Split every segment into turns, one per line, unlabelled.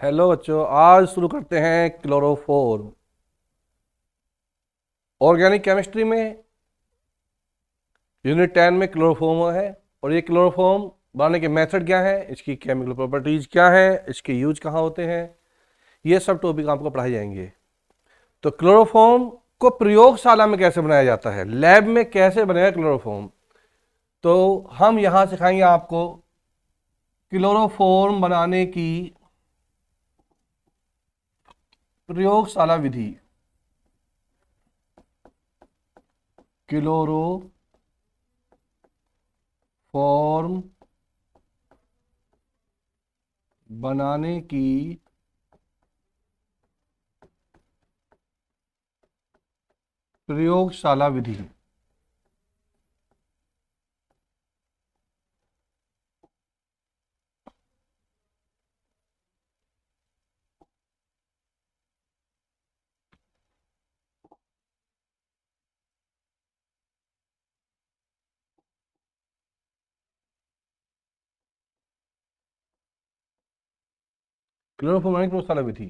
Hello बच्चों, आज शुरू करते हैं क्लोरोफॉर्म। ऑर्गेनिक केमिस्ट्री में यूनिट 10 में क्लोरोफॉर्म है। और ये क्लोरोफॉर्म बनाने के मेथड क्या है, इसकी केमिकल प्रॉपर्टीज क्या है, इसके यूज कहाँ होते हैं, ये सब टॉपिक आपको पढ़ाए जाएंगे। तो क्लोरोफॉर्म को प्रयोगशाला में कैसे बनाया जाता है, लैब में कैसे बनेगा क्लोरोफॉर्म, तो हम यहाँ सिखाएंगे आपको क्लोरोफॉर्म बनाने की प्रयोगशाला विधि। क्लोरोफॉर्म बनाने की प्रयोगशाला विधि। क्लोरोफॉर्म बनाने की प्रयोगशाला विधि,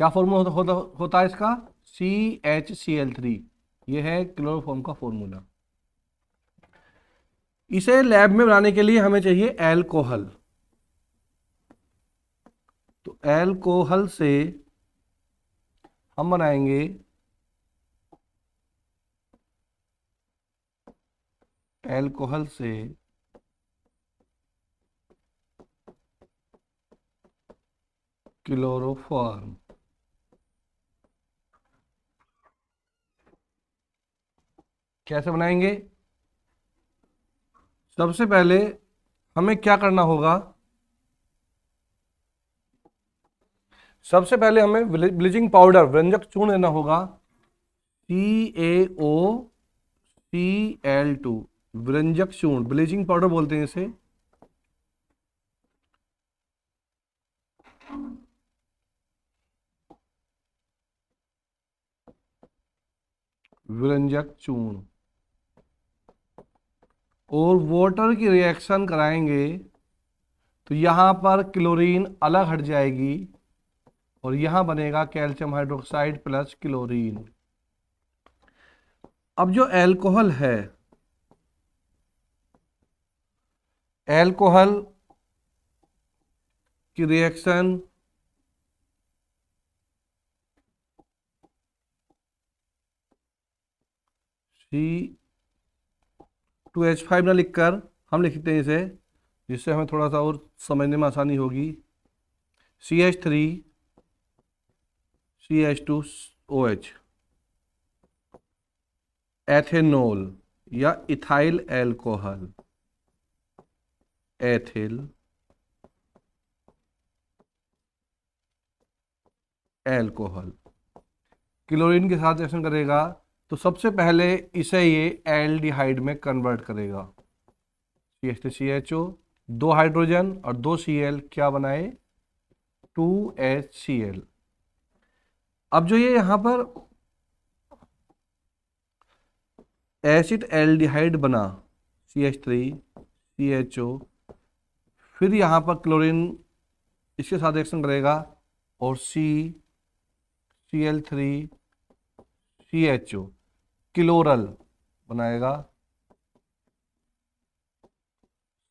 क्या फॉर्मूला होता है इसका? CHCl3। ये है क्लोरोफॉर्म का फॉर्मूला। इसे लैब में बनाने के लिए हमें चाहिए एल्कोहल। तो एल्कोहल से हम बनाएंगे एल्कोहल से क्लोरोफॉर्म। कैसे बनाएंगे? सबसे पहले हमें क्या करना होगा? सबसे पहले हमें ब्लीचिंग पाउडर, व्यंजक चूर्ण लेना होगा। CaOCl2, व्यंजक चूर्ण, ब्लीचिंग पाउडर बोलते हैं इसे। व्यंजक चूर्ण और वाटर की रिएक्शन कराएंगे तो यहां पर क्लोरीन अलग हट जाएगी और यहां बनेगा कैल्शियम हाइड्रोक्साइड प्लस क्लोरीन। अब जो एल्कोहल है, एल्कोहल की रिएक्शन C2H5 ना लिखकर हम लिखते हैं इसे, जिससे हमें थोड़ा सा और समझने में आसानी होगी। CH3CH2OH, एथेनॉल या ethyl alcohol. Ethyl alcohol chlorine के साथ रिएक्शन करेगा तो सबसे पहले इसे ये एल्डिहाइड में कन्वर्ट करेगा। CH3CHO, दो हाइड्रोजन और दो Cl क्या बनाए? 2HCl। अब जो ये यहां पर एसिड एल्डिहाइड बना, CH3CHO, फिर यहां पर क्लोरीन इसके साथ रिएक्शन करेगा और Cl3CHO क्लोरल बनाएगा,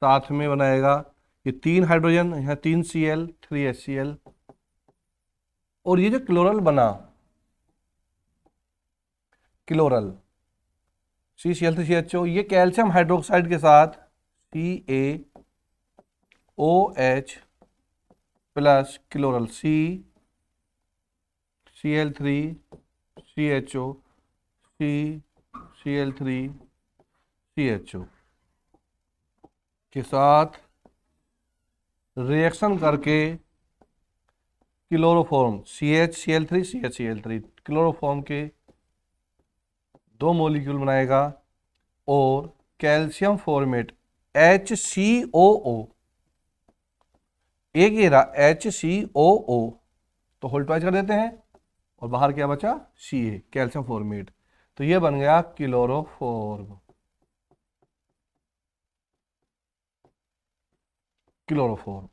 साथ में बनाएगा ये तीन हाइड्रोजन, यहाँ तीन Cl, 3HCl। और ये जो क्लोरल बना, क्लोरल CCl3CHO, ये कैल्शियम हाइड्रोक्साइड के साथ CaOH plus chloral CCl3CHO CCl3CHO के साथ रिएक्शन करके क्लोरोफॉर्म CHCl3CHCl3 क्लोरोफॉर्म के दो मॉलिक्यूल बनाएगा और कैल्शियम फॉर्मेट HCOO, एक ये रहा HCOO, तो होल्टवाइज कर देते हैं और बाहर क्या बचा? Ca, calcium formate. तो ये बन गया क्लोरोफॉर्म। क्लोरोफॉर्म।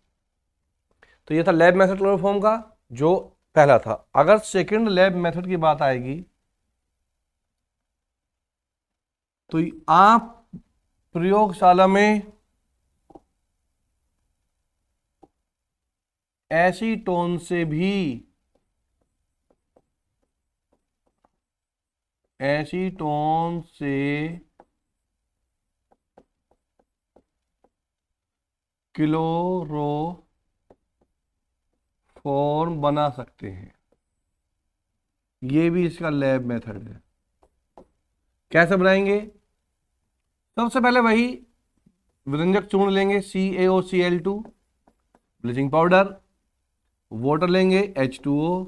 तो ये था लैब मेथड क्लोरोफॉर्म का जो पहला था। अगर सेकंड लैब मेथड की बात आएगी तो आप प्रयोगशाला में एसीटोन से भी क्लोरोफॉर्म बना सकते हैं। ये भी इसका लैब मेथड है। कैसे बनाएंगे? सबसे पहले वही व्यंजक चूर्ण लेंगे CaOCl2, ब्लीचिंग पाउडर, वाटर लेंगे H2O,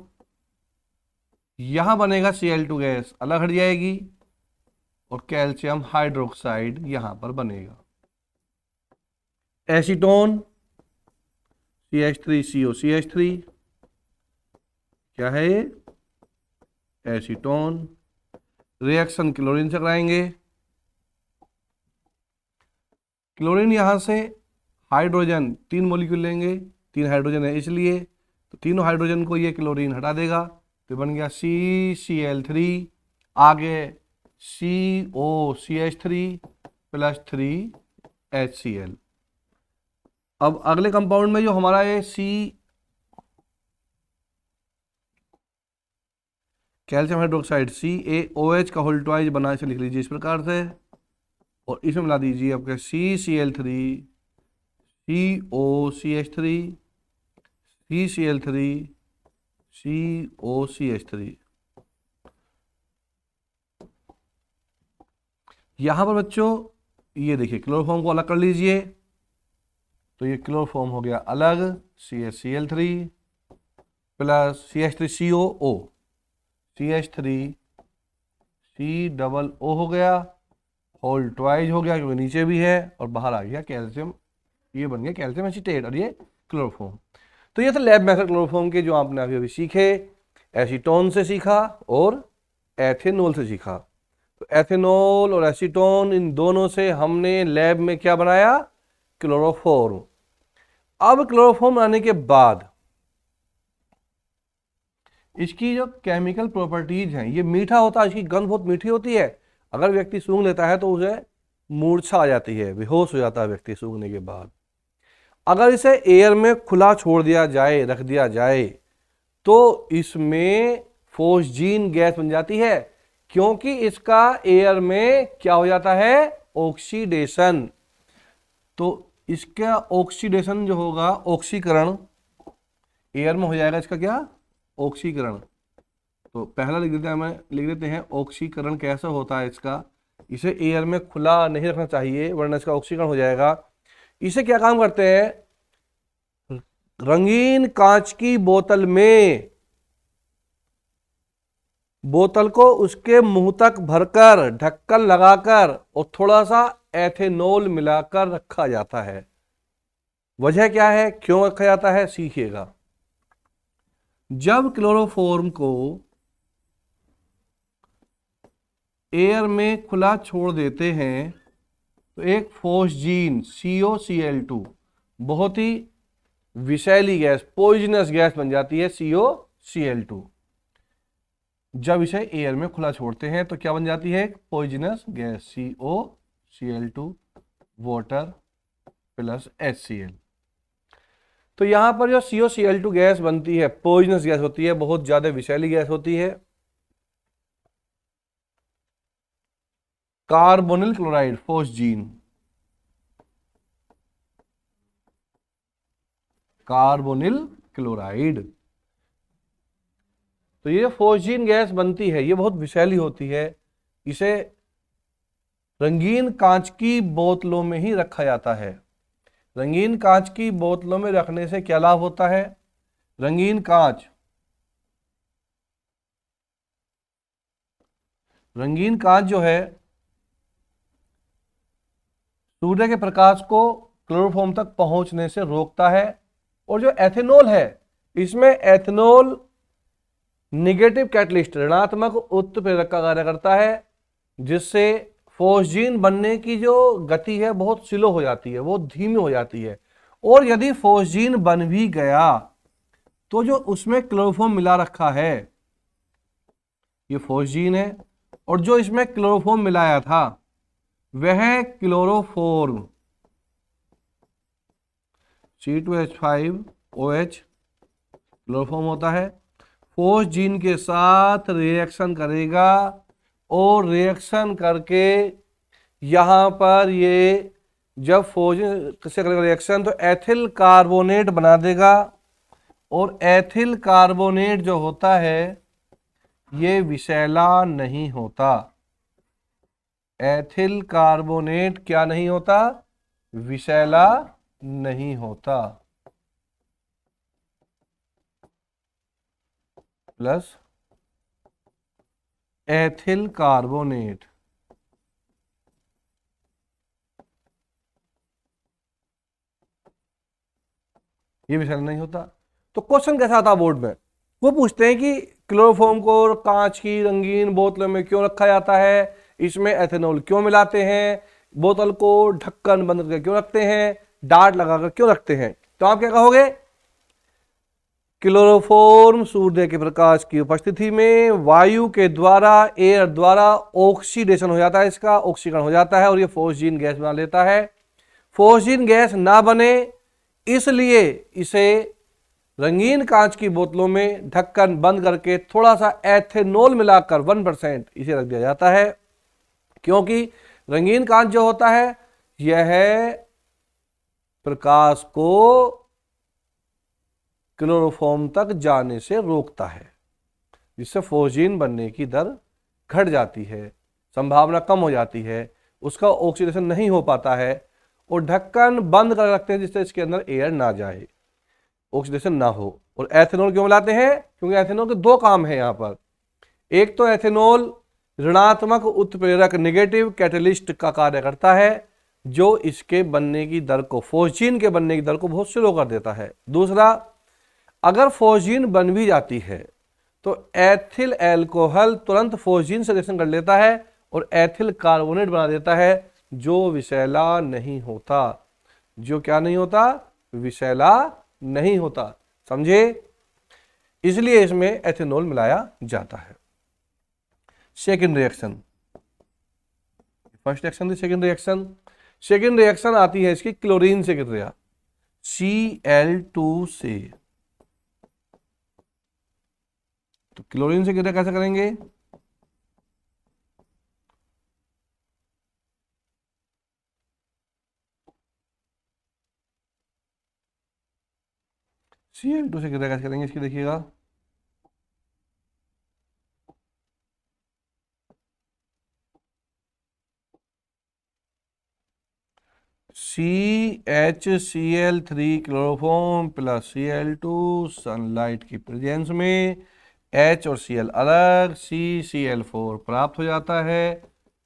यहां बनेगा Cl2 गैस अलग हट जाएगी और कैल्शियम हाइड्रोक्साइड यहां पर बनेगा। एसीटोन CH3COCH3 क्या है ये? एसीटोन। रिएक्शन क्लोरीन से कराएंगे। क्लोरीन यहां से हाइड्रोजन 3 मॉलिक्यूल लेंगे, 3 हाइड्रोजन है इसलिए, तो तीनों हाइड्रोजन को ये क्लोरीन हटा देगा तो बन गया CCl3, आगे COCH3 प्लस 3HCl। अब अगले कंपाउंड में जो हमारा ये कैल्शियम हाइड्रोक्साइड CaOH का होल ट्वाइस बना, इसे लिख लीजिए इस प्रकार से, और इसमें मिला दीजिए आपके CCl3 COCH3 CCl3 COCH3। यहां पर बच्चों ये देखिए क्लोरोफॉर्म को अलग कर लीजिए, तो ये क्लोरोफॉर्म हो गया अलग, CHCl3 प्लस CH3COO, CH3COO हो गया, होल ट्वाइज हो गया क्योंकि नीचे भी है, और बाहर आ गया कैल्शियम, ये बन गया कैल्शियम एसीटेट, और ये क्लोरोफॉर्म। तो ये था लैब मेथड क्लोरोफॉर्म के जो आपने अभी अभी सीखे। एसीटोन से सीखा और एथेनॉल से सीखा। तो एथेनॉल और एसीटोन इन दोनों से हमने लैब में क्या बनाया? क्लोरोफॉर्म। अब क्लोरोफॉर्म आने के बाद इसकी जो केमिकल प्रॉपर्टीज हैं, ये मीठा होता है, इसकी गंध बहुत मीठी होती है। अगर व्यक्ति सूंघ लेता है तो उसे मूर्छा आ जाती है, बेहोश हो जाता है व्यक्ति सूंघने के बाद। अगर इसे एयर में खुला छोड़ दिया जाए, रख दिया जाए, तो इसमें फोस्जीन गैस बन जाती है, क्योंकि इसका एयर में क्या हो जाता है? ऑक्सीडेशन। तो इसका ऑक्सीडेशन जो होगा, ऑक्सीकरण, एयर में हो जाएगा इसका क्या? ऑक्सीकरण। तो पहला लिख देते हैं, हमें लिख देते हैं ऑक्सीकरण कैसा होता है इसका। इसे एयर में खुला नहीं रखना चाहिए वरना इसका ऑक्सीकरण हो जाएगा। इसे क्या काम करते हैं? रंगीन कांच की बोतल में, बोतल को उसके मुंह तक भरकर ढक्कन लगाकर और थोड़ा सा एथेनॉल मिलाकर रखा जाता है। वजह क्या है, क्यों रखा जाता है, सीखिएगा। जब क्लोरोफॉर्म को एयर में खुला छोड़ देते हैं तो एक फोस्जीन COCl2 बहुत ही विषैली गैस, पॉइजनस गैस बन जाती है COCl2। जब इसे एयर में खुला छोड़ते हैं तो क्या बन जाती है? Poisonous gas COCl2 water plus HCl। तो यहां पर जो COCl2 गैस बनती है, पॉइजनस गैस होती है, बहुत ज्यादा विषैली गैस होती है। Carbonyl chloride phosgene, carbonyl chloride, तो ये फोस्जीन गैस बनती है, ये बहुत विषैली होती है। इसे रंगीन कांच की बोतलों में ही रखा जाता है। रंगीन कांच की बोतलों में रखने से क्या लाभ होता है? रंगीन कांच जो है सूर्य के प्रकाश को क्लोरोफॉर्म तक पहुंचने से रोकता है। और जो एथेनॉल है, इसमें एथेनॉल निगेटिव कैटलिस्ट, ऋणात्मक उत्प्रेरक का कार्य करता है, जिससे फोस्जीन बनने की जो गति है बहुत स्लो हो जाती है, बहुत धीमी हो जाती है। और यदि फोस्जीन बन भी गया तो जो उसमें क्लोरोफॉर्म मिला रखा है ये फोस्जीन है, और जो इसमें क्लोरोफॉर्म मिलाया था वह क्लोरोफॉर्म C2H5OH क्लोरोफॉर्म होता है। फोस्जीन के साथ रिएक्शन करेगा और रिएक्शन करके यहां पर ये जब फोस्जीन किससे करेगा रिएक्शन तो एथिल कार्बोनेट बना देगा, और एथिल कार्बोनेट जो होता है ये विषैला नहीं होता। एथिल कार्बोनेट क्या नहीं होता? विषैला नहीं होता। प्लस एथिल कार्बोनेट ये विषैला नहीं होता। तो क्वेश्चन कैसा आता बोर्ड में? वो पूछते हैं कि क्लोरोफॉर्म को कांच की रंगीन बोतलों में क्यों रखा जाता है, इसमें एथेनॉल क्यों मिलाते हैं, बोतल को ढक्कन बंद करके क्यों रखते हैं, डार्ट लगाकर क्यों रखते हैं? तो आप क्या कहोगे? क्लोरोफॉर्म सूर्य के प्रकाश की उपस्थिति में वायु के द्वारा, एयर द्वारा ऑक्सीडेशन हो जाता है, इसका ऑक्सीकरण हो जाता है और ये फोस्जीन गैस बना लेता है। फोस्जीन गैस ना बने इसलिए इसे रंगीन कांच की बोतलों में ढक्कन बंद करके थोड़ा सा एथेनॉल मिलाकर 1% इसे रख दिया जाता है, क्योंकि रंगीन कांच जो होता है यह प्रकाश को क्लोरोफॉर्म तक जाने से रोकता है, जिससे फोस्जीन बनने की दर घट जाती है, संभावना कम हो जाती है, उसका ऑक्सीडेशन नहीं हो पाता है, और ढक्कन बंद कर रखते हैं जिससे इसके अंदर एयर ना जाए, ऑक्सीडेशन ना हो। और एथेनॉल क्यों मिलाते हैं? क्योंकि एथेनॉल के दो काम है यहां पर। एक तो एथेनॉल ऋणात्मक उत्प्रेरक नेगेटिव कैटलिस्ट का कार्य करता है, जो इसके बनने की दर को, फोस्जीन के बनने की दर को बहुत स्लो कर देता है। दूसरा, अगर फोस्जीन बन भी जाती है तो एथिल एल्कोहल तुरंत फोस्जीन से रिएक्शन कर लेता है और एथिल कार्बोनेट बना देता है, जो विषैला नहीं होता। जो क्या नहीं होता? विषैला नहीं होता। समझे? इसलिए इसमें एथेनॉल मिलाया जाता है। सेकेंड रिएक्शन, फर्स्ट रिएक्शन थी, सेकेंड रिएक्शन आती है इसकी क्लोरीन से क्रिया, Cl2 से। तो क्लोरीन से क्रिया कैसे करेंगे? Cl2 से क्रिया कैसे करेंगे इसकी देखिएगा। CHCl3 chloroform plus Cl2 sunlight की प्रेजेंस में H और Cl अलग, CCl4 प्राप्त हो जाता है,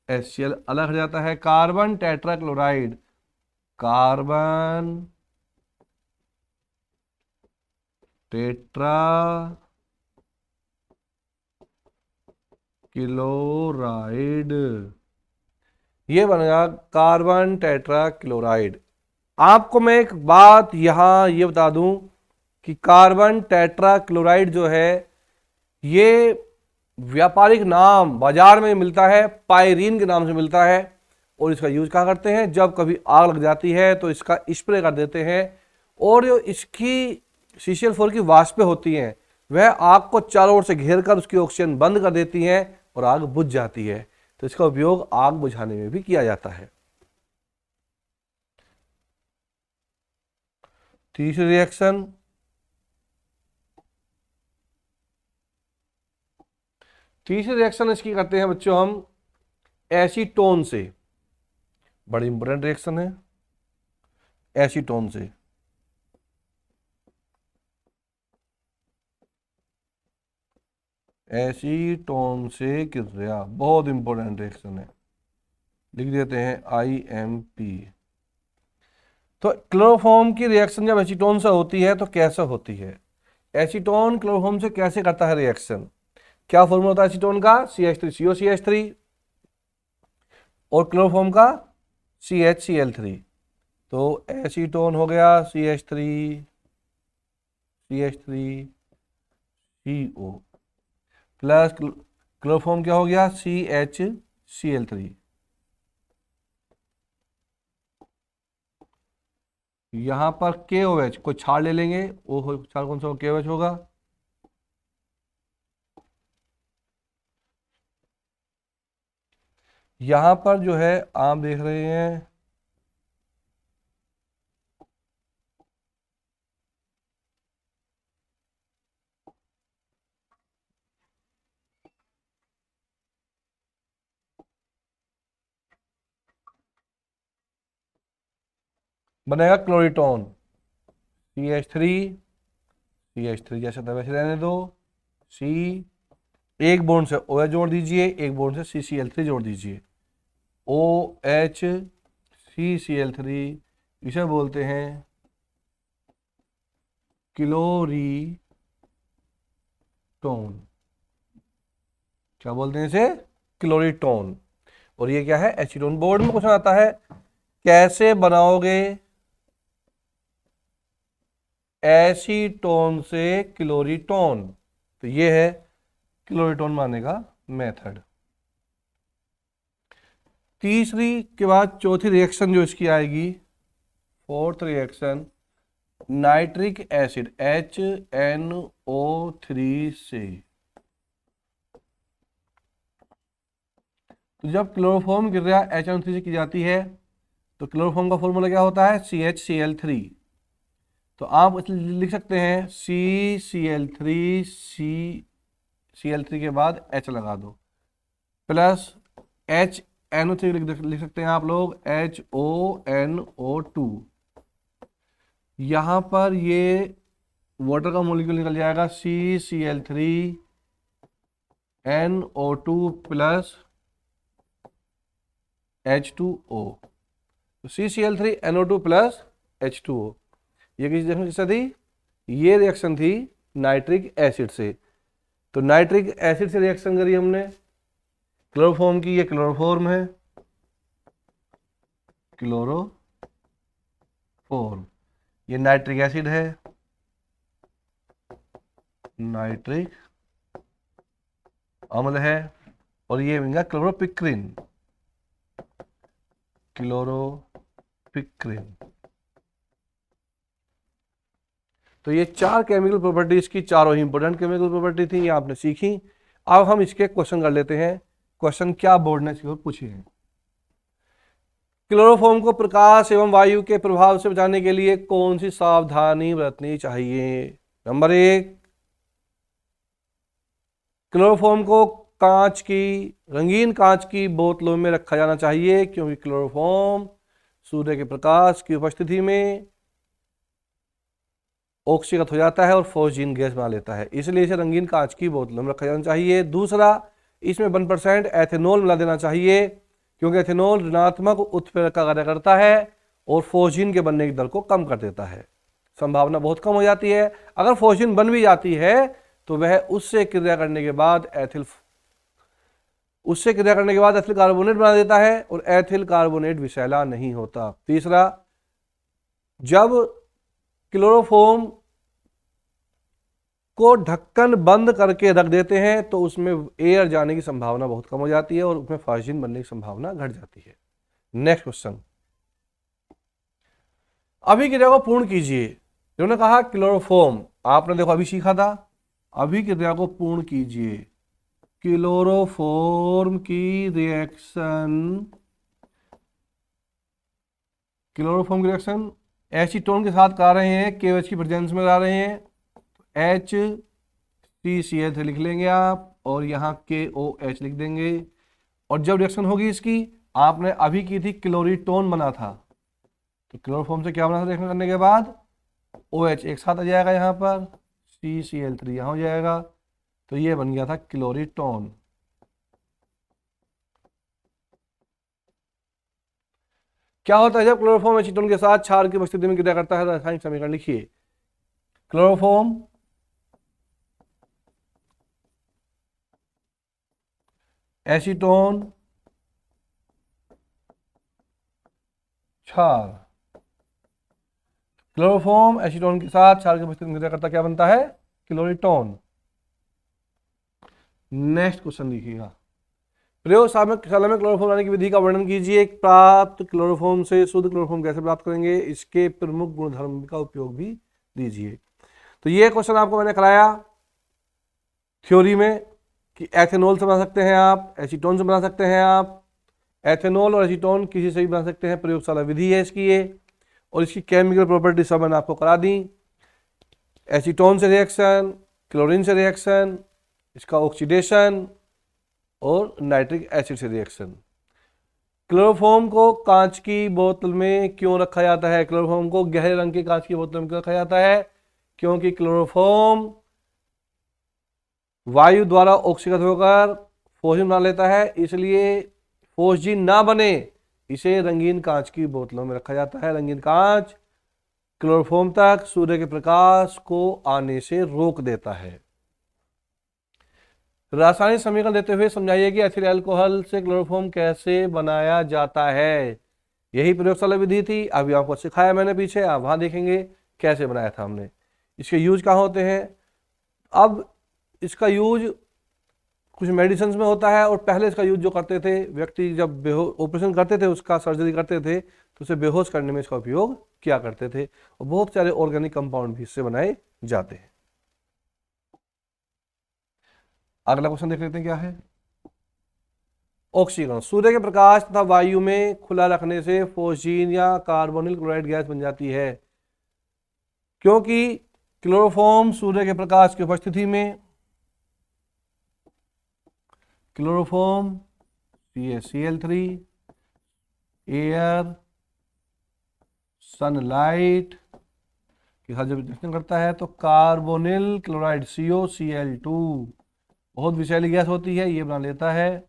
HCl अलग हो जाता है। Carbon tetrachloride, carbon tetra chloride, ये बनेगा कार्बन टेट्रा क्लोराइड। आपको मैं एक बात यहां ये बता दूं कि कार्बन टेट्रा क्लोराइड जो है ये व्यापारिक नाम बाजार में मिलता है, पायरीन के नाम से मिलता है, और इसका यूज क्या करते हैं? जब कभी आग लग जाती है तो इसका स्प्रे कर देते हैं, और जो इसकी CCl4 की वाष्पें होती हैं वह आग को चारों ओर से घेर कर उसकी ऑक्सीजन बंद कर देती हैं और आग बुझ जाती है। तो इसका उपयोग आग बुझाने में भी किया जाता है। तीसरी रिएक्शन, इसकी करते हैं बच्चों हम एसीटोन से। बड़ी इंपॉर्टेंट रिएक्शन है एसीटोन से। एसीटोन से क्रिया बहुत इंपॉर्टेंट रिएक्शन है, लिख देते हैं IMP। तो क्लोरोफॉर्म की रिएक्शन जब एसीटोन से होती है तो कैसे होती है? एसीटोन क्लोरोफॉर्म से कैसे करता है रिएक्शन? क्या फॉर्मूला होता है एसीटोन का? CH3COCH3, और क्लोरोफॉर्म का CHCl3। तो एसीटोन हो गया CH3 CO प्लस क्लोरोफॉर्म क्या हो गया, CHCl3। यहां पर KOH को छाड़ ले लेंगे, वो छाड़ कौन सा KOH होगा, यहां पर जो है आप देख रहे हैं बनेगा क्लोरीटोन, CH3 जैसे था वैसे रहने दो, C, एक बॉन्ड से OH जोड़ दीजिए, एक बॉन्ड से CCl3 जोड़ दीजिए, OHCCl3, इसे बोलते हैं क्लोरीटोन। क्या बोलते हैं इसे, क्लोरीटोन। और ये क्या है, एसीटोन। बोर्ड में क्वेश्चन आता है कैसे बनाओगे एसीटोन से क्लोरीटोन, तो ये है क्लोरीटोन बनाने का मेथड। तीसरी के बाद चौथी रिएक्शन जो इसकी आएगी, fourth reaction, nitric acid HNO3 से। तो जब क्लोरोफॉर्म क्रिया HNO3 से की जाती है तो क्लोरोफॉर्म का फॉर्मूला क्या होता है, CHCl3। तो आप लिख सकते हैं CCl3, CCl3 के बाद H लगा दो, प्लस HNO3 लिख सकते हैं आप लोग HONO2। यहां पर ये वाटर का मॉलिक्यूल निकल जाएगा CCl3NO2 प्लस H2O। तो CCl3NO2 प्लस H2O, ये किस रिएक्शन से थी, ये रिएक्शन थी नाइट्रिक एसिड से। तो नाइट्रिक एसिड से रिएक्शन करी हमने क्लोरोफॉर्म की, ये क्लोरोफॉर्म है, क्लोरोफॉर्म, ये नाइट्रिक एसिड है, नाइट्रिक अम्ल है, और ये बनेगा क्लोरोपिक्रिन, क्लोरोपिक्रिन। तो ये चार केमिकल प्रॉपर्टीज की, चारों ही इंपॉर्टेंट केमिकल प्रॉपर्टी थी, ये आपने सीखी। अब हम इसके क्वेश्चन कर लेते हैं। क्वेश्चन क्या बोर्ड ने पूछे हैं, क्लोरोफॉर्म को प्रकाश एवं वायु के प्रभाव से बचाने के लिए कौन सी सावधानी बरतनी चाहिए। नंबर 1, क्लोरोफॉर्म को कांच की, रंगीन कांच की बोतलों में रखा जाना चाहिए, क्योंकि क्लोरोफॉर्म सूर्य के प्रकाश की उपस्थिति में ऑक्सीकृत हो जाता है और फॉस्फीन गैस बना लेता है, इसलिए इसे रंगीन कांच की बोतलों में रखा जाना चाहिए। दूसरा, इसमें 1% एथेनॉल मिला देना चाहिए, क्योंकि एथेनॉल ऋणात्मक उत्प्रेरक का कार्य करता है और फॉस्फीन के बनने की दर को कम कर देता है, संभावना बहुत कम हो जाती है। अगर फॉस्फीन बन भी जाती है तो वह उससे क्रिया करने के बाद एथिल कार्बोनेट बना देता है, और एथिल कार्बोनेट विषैला नहीं होता। तीसरा, जब क्लोरोफॉर्म को ढक्कन बंद करके रख देते हैं तो उसमें एयर जाने की संभावना बहुत कम हो जाती है और उसमें फॉस्फीन बनने की संभावना घट जाती है। नेक्स्ट क्वेश्चन, अभिक्रिया को पूर्ण कीजिए। उन्होंने कहा क्लोरोफॉर्म, आपने देखो अभी सीखा था, अभिक्रिया को पूर्ण कीजिए। क्लोरोफॉर्म की रिएक्शन एसीटोन के साथ करा रहे हैं, KOH की प्रेजेंस में करा रहे हैं, HCCl3 लिख लेंगे आप, और यहाँ KOH लिख देंगे। और जब रिएक्शन होगी इसकी, आपने अभी की थी क्लोरीटोन बना था, तो क्लोरोफॉर्म से क्या बना था रिएक्शन करने के बाद, OH एक साथ आ जाएगा, यहाँ पर CCl3 यहाँ हो जाएगा, तो ये बन गया था क्लोरीटोन। क्या होता है जब क्लोरोफॉर्म एसीटोन के साथ क्षार की उपस्थिति में क्रिया करता है, रासायनिक समीकरण लिखिए। क्लोरोफॉर्म एसीटोन क्षार, क्लोरोफॉर्म एसीटोन के साथ क्षार की उपस्थिति में क्रिया करता क्या बनता है, क्लोरीटोन। नेक्स्ट क्वेश्चन लिखिएगा, प्रयोगशाला में क्लोरोफॉर्म बनाने की विधि का वर्णन कीजिए। प्राप्त क्लोरोफॉर्म से शुद्ध क्लोरोफॉर्म कैसे प्राप्त करेंगे, इसके प्रमुख गुणधर्म का उपयोग भी दीजिए। तो ये क्वेश्चन आपको मैंने कराया थ्योरी में कि एथेनॉल से बना सकते हैं आप, एसीटोन से बना सकते हैं आप। एथेनॉल और एसीटोन किसी से भी बना सकते हैं, प्रयोगशाला विधि है इसकी ये, और इसकी केमिकल प्रॉपर्टी सब मैंने आपको करा दी। एसीटोन से रिएक्शन, क्लोरीन से रिएक्शन, इसका ऑक्सीडेशन और नाइट्रिक एसिड से रिएक्शन। क्लोरोफॉर्म को कांच की बोतल में क्यों रखा जाता है, क्लोरोफॉर्म को गहरे रंग की कांच की बोतल में क्यों रखा जाता है, क्योंकि क्लोरोफॉर्म वायु द्वारा ऑक्सीकृत होकर फोस्फिन बना लेता है, इसलिए फोस्फिन ना बने इसे रंगीन कांच की बोतलों में रखा जाता है। रंगीन कांच क्लोरोफॉर्म तक सूर्य के प्रकाश को आने से रोक देता है। रासायनिक समीकरण देते हुए समझाइए कि एथिल अल्कोहल से क्लोरोफॉर्म कैसे बनाया जाता है। यही प्रयोगशाला विधि थी, अभी आपको सिखाया मैंने पीछे, आप वहां देखेंगे कैसे बनाया था हमने। इसके यूज कहाँ होते हैं, अब इसका यूज कुछ मेडिसिन में होता है, और पहले इसका यूज जो करते थे व्यक्ति जब ऑपरेशन करते थे, उसका सर्जरी करते थे तो उसे बेहोश करने में इसका उपयोग किया करते थे, और बहुत सारे ऑर्गेनिक कंपाउंड भी इससे बनाए जाते हैं। अगला क्वेश्चन देख लेते हैं क्या है। ऑक्सीकरण, सूर्य के प्रकाश तथा वायु में खुला रखने से फोस्फीन या कार्बोनिल क्लोराइड गैस बन जाती है, क्योंकि क्लोरोफॉर्म सूर्य के प्रकाश की उपस्थिति में, क्लोरोफॉर्म CaCl3 एयर सनलाइट के साथ जब रिएक्शन करता है तो कार्बोनिल क्लोराइड COCl2 बहुत विषैली गैस होती है, ये बना लेता है।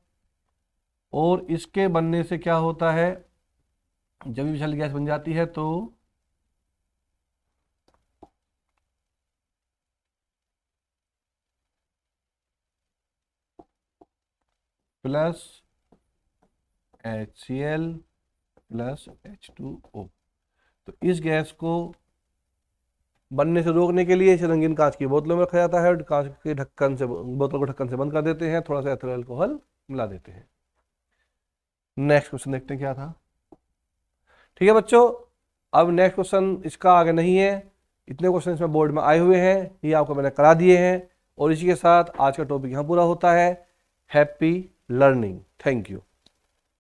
और इसके बनने से क्या होता है, जब ये विषैली गैस बन जाती है तो प्लस HCl प्लस H2O, तो इस गैस को बनने से रोकने के लिए इसे रंगीन कांच की बोतलों में रखा जाता है, और कांच के ढक्कन से, बोतल को ढक्कन से बंद कर देते हैं, थोड़ा सा एथिल अल्कोहल मिला देते हैं। नेक्स्ट क्वेश्चन देखते हैं क्या था। ठीक है बच्चों, अब नेक्स्ट क्वेश्चन इसका आगे नहीं है, इतने क्वेश्चन इसमें बोर्ड में आए हुए हैं, ये आपको मैंने करा दिए हैं, और इसी के साथ आज का टॉपिक यहाँ पूरा होता है। Happy learning, thank you.